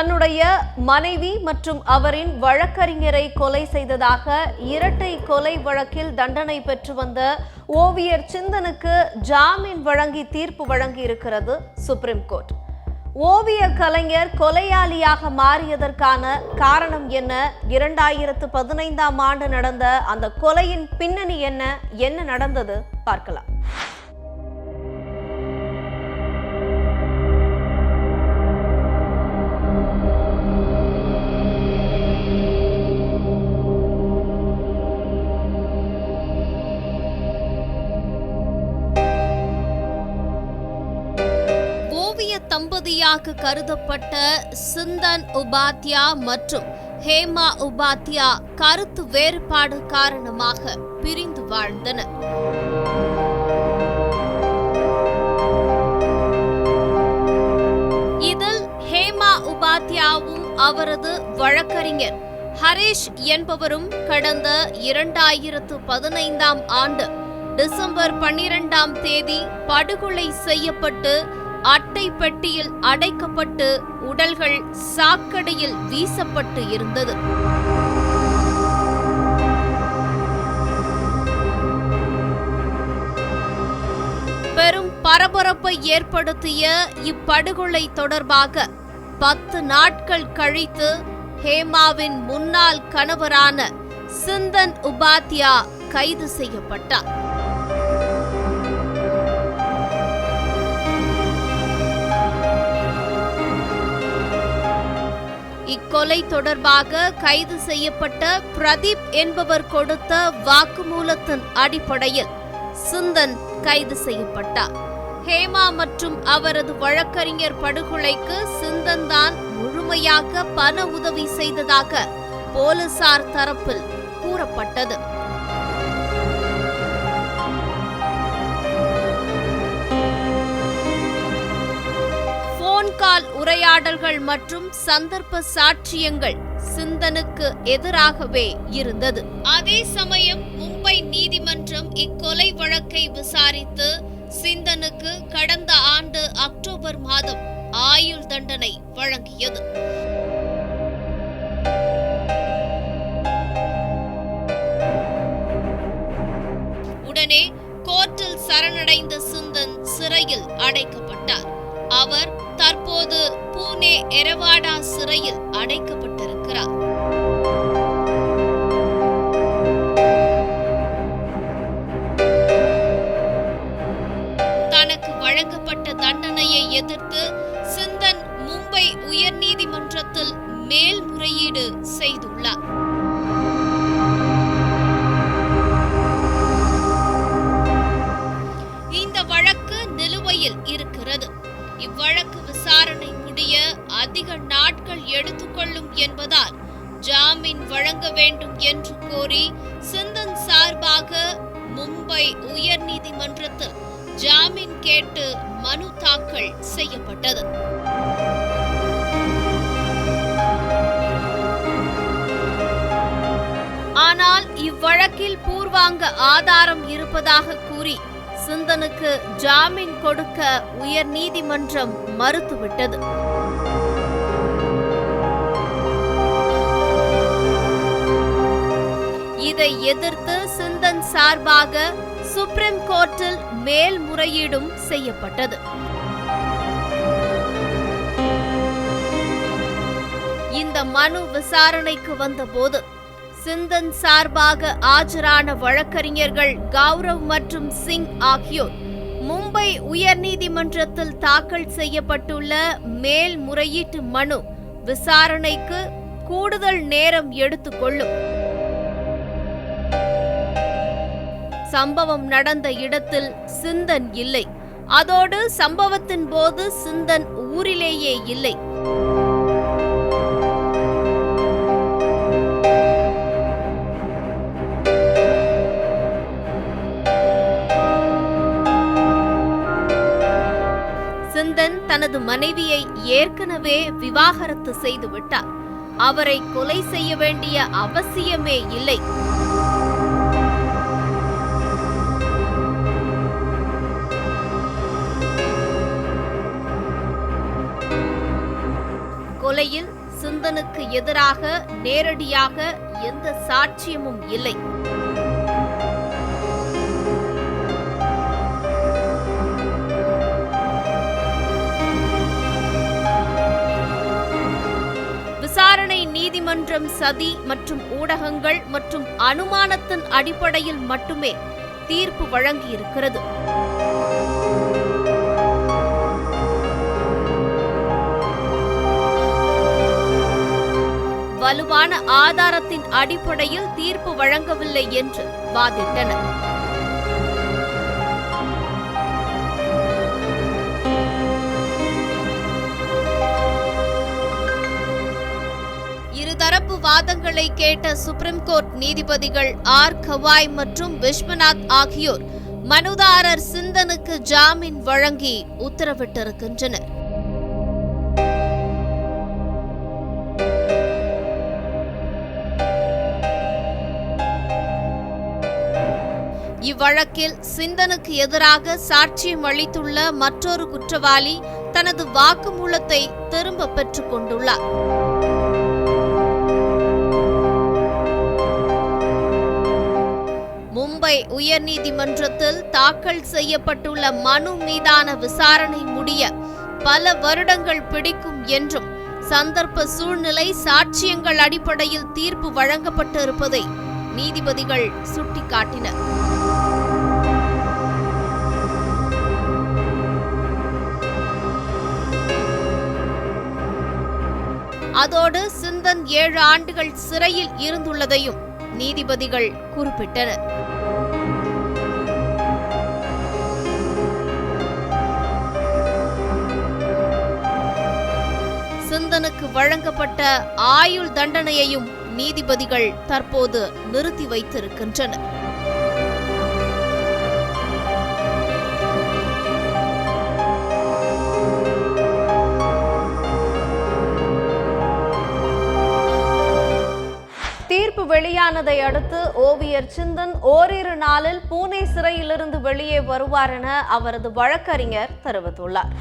தன்னுடைய மனைவி மற்றும் அவரின் வழக்கறிஞரை கொலை செய்ததாக இரட்டை கொலை வழக்கில் தண்டனை பெற்று வந்த ஓவியர் சிந்தனுக்கு ஜாமீன் வழங்கி தீர்ப்பு வழங்கி இருக்கிறது சுப்ரீம் கோர்ட். ஓவிய கலைஞர் கொலையாளியாக மாறியதற்கான காரணம் என்ன, 2015ஆம் ஆண்டு நடந்த அந்த கொலையின் பின்னணி என்ன நடந்தது பார்க்கலாம். தம்பதியாக கருதப்பட்ட சிந்தன் உபாத்யா மற்றும் ஹேமா உபாத்யா கருத்து வேறுபாடு காரணமாக பிரிந்து வாழ்ந்தனர். இதில் ஹேமா உபாத்யாவும் அவரது வழக்கறிஞர் ஹரீஷ் என்பவரும் கடந்த 2015ஆம் ஆண்டு டிசம்பர் 12ஆம் தேதி படுகொலை செய்யப்பட்டு அட்டை பெட்டியில் அடைக்கப்பட்டு உடல்கள் சாக்கடையில் வீசப்பட்டு இருந்தது. பெரும் பரபரப்பை ஏற்படுத்திய இப்படுகொலை தொடர்பாக 10 நாட்கள் கழித்து ஹேமாவின் முன்னாள் கணவரான சிந்தன் உபாத்யா கைது செய்யப்பட்டார். இக்கொலை தொடர்பாக கைது செய்யப்பட்ட பிரதீப் என்பவர் கொடுத்த வாக்குமூலத்தின் அடிப்படையில் சிந்தன் கைது செய்யப்பட்டார். ஹேமா மற்றும் அவரது வழக்கறிஞர் படுகொலைக்கு சிந்தன் தான் முழுமையாக பண உதவி செய்ததாக போலீசார் தரப்பில் கூறப்பட்டது. கால் உரையாடல்கள் மற்றும் சந்தர்ப்ப சாட்சியங்கள் சிந்தனுக்கு எதிராகவே இருந்தது. அதே சமயம் மும்பை நீதிமன்றம் இக்கொலை வழக்கை விசாரித்து சிந்தனுக்கு கடந்த ஆண்டு அக்டோபர் மாதம் ஆயுள் தண்டனை வழங்கியது. உடனே கோர்ட்டில் சரணடைந்த சிந்தன் சிறையில் அடைக்கப்பட்டார். அவர் தற்போது புனே எரவாடா சிறையில் அடைக்கப்பட்டிருக்கிறார். தனக்கு வழங்கப்பட்ட தண்டனையை எதிர்த்து சிந்தன் மும்பை உயர்நீதிமன்றத்தில் மேல்முறையீடு செய்துள்ளார். இந்த வழக்கு நிலுவையில் இருக்கிறது. இவ்வழக்கு விசாரணை முடிய அதிக நாட்கள் எடுத்துக்கொள்ளும் என்பதால் ஜாமீன் வழங்க வேண்டும் என்று கோரி சிந்தன் சார்பாக மும்பை உயர்நீதிமன்றத்தில் ஜாமீன் கேட்டு மனு தாக்கல் செய்யப்பட்டது. ஆனால் இவ்வழக்கில் பூர்வாங்க ஆதாரம் இருப்பதாக கூறி சிந்தனுக்கு ஜாமீன் கொடுக்க உயர்நீதிமன்றம் மறுத்துவிட்டது. இதை எதிர்த்து சிந்தன் சார்பாக சுப்ரீம் கோர்ட்டில் மேல்முறையீடும் செய்யப்பட்டது. இந்த மனு விசாரணைக்கு வந்தபோது சிந்தன் சார்பாக ஆஜரான வழக்கறிஞர்கள் கௌரவ் மற்றும் சிங் ஆகியோர் மும்பை உயர்நீதிமன்றத்தில் தாக்கல் செய்யப்பட்டுள்ள மேல்முறையீட்டு மனு விசாரணைக்கு கூடுதல் நேரம் எடுத்துக்கொள்ளும், சம்பவம் நடந்த இடத்தில் சிந்தன் இல்லை, அதோடு சம்பவத்தின் போது சிந்தன் ஊரிலேயே இல்லை, சிந்தன் தனது மனைவியை ஏற்கனவே விவாகரத்து செய்துவிட்டார், அவரை கொலை செய்ய வேண்டிய அவசியமே இல்லை. கொலையில் சிந்தனுக்கு எதிராக நேரடியாக எந்த சாட்சியமும் இல்லை. விசாரணை நீதிமன்றம் சதி மற்றும் ஊடகங்கள் மற்றும் அனுமானத்தின் அடிப்படையில் மட்டுமே தீர்ப்பு வழங்கியிருக்கிறது. வலுவான ஆதாரத்தின் அடிப்படையில் தீர்ப்பு வழங்கவில்லை என்று வாதிட்டனர். இருதரப்பு வாதங்களை கேட்ட சுப்ரீம் கோர்ட் நீதிபதிகள் ஆர் கவாய் மற்றும் விஸ்வநாத் ஆகியோர் மனுதாரர் சிந்தனுக்கு ஜாமீன் வழங்கி உத்தரவிட்டிருக்கின்றனர். இவ்வழக்கில் சிந்தனுக்கு எதிராக சாட்சியம் அளித்துள்ள மற்றொரு குற்றவாளி தனது வாக்குமூலத்தை திரும்ப பெற்றுக் கொண்டுள்ளார். மும்பை உயர்நீதிமன்றத்தில் தாக்கல் செய்யப்பட்டுள்ள மனு மீதான விசாரணை முடிய பல வருடங்கள் பிடிக்கும் என்றும் சந்தர்ப்ப சூழ்நிலை சாட்சியங்கள் அடிப்படையில் தீர்ப்பு வழங்கப்பட்டிருப்பதை நீதிபதிகள் சுட்டிக்காட்டினர். அதோடு சிந்தன் 7 ஆண்டுகள் சிறையில் இருந்துள்ளதையும் நீதிபதிகள் குறிப்பிட்டனர். சிந்தனுக்கு வழங்கப்பட்ட ஆயுள் தண்டனையையும் நீதிபதிகள் தற்போது நிறுத்தி வைத்திருக்கின்றனர். தீர்ப்பு வெளியானதை அடுத்து ஓவியர் சிந்தன் ஓரிரு நாளில் பூனே சிறையிலிருந்து வெளியே வருவார் என அவரது வழக்கறிஞர் தெரிவித்துள்ளார்.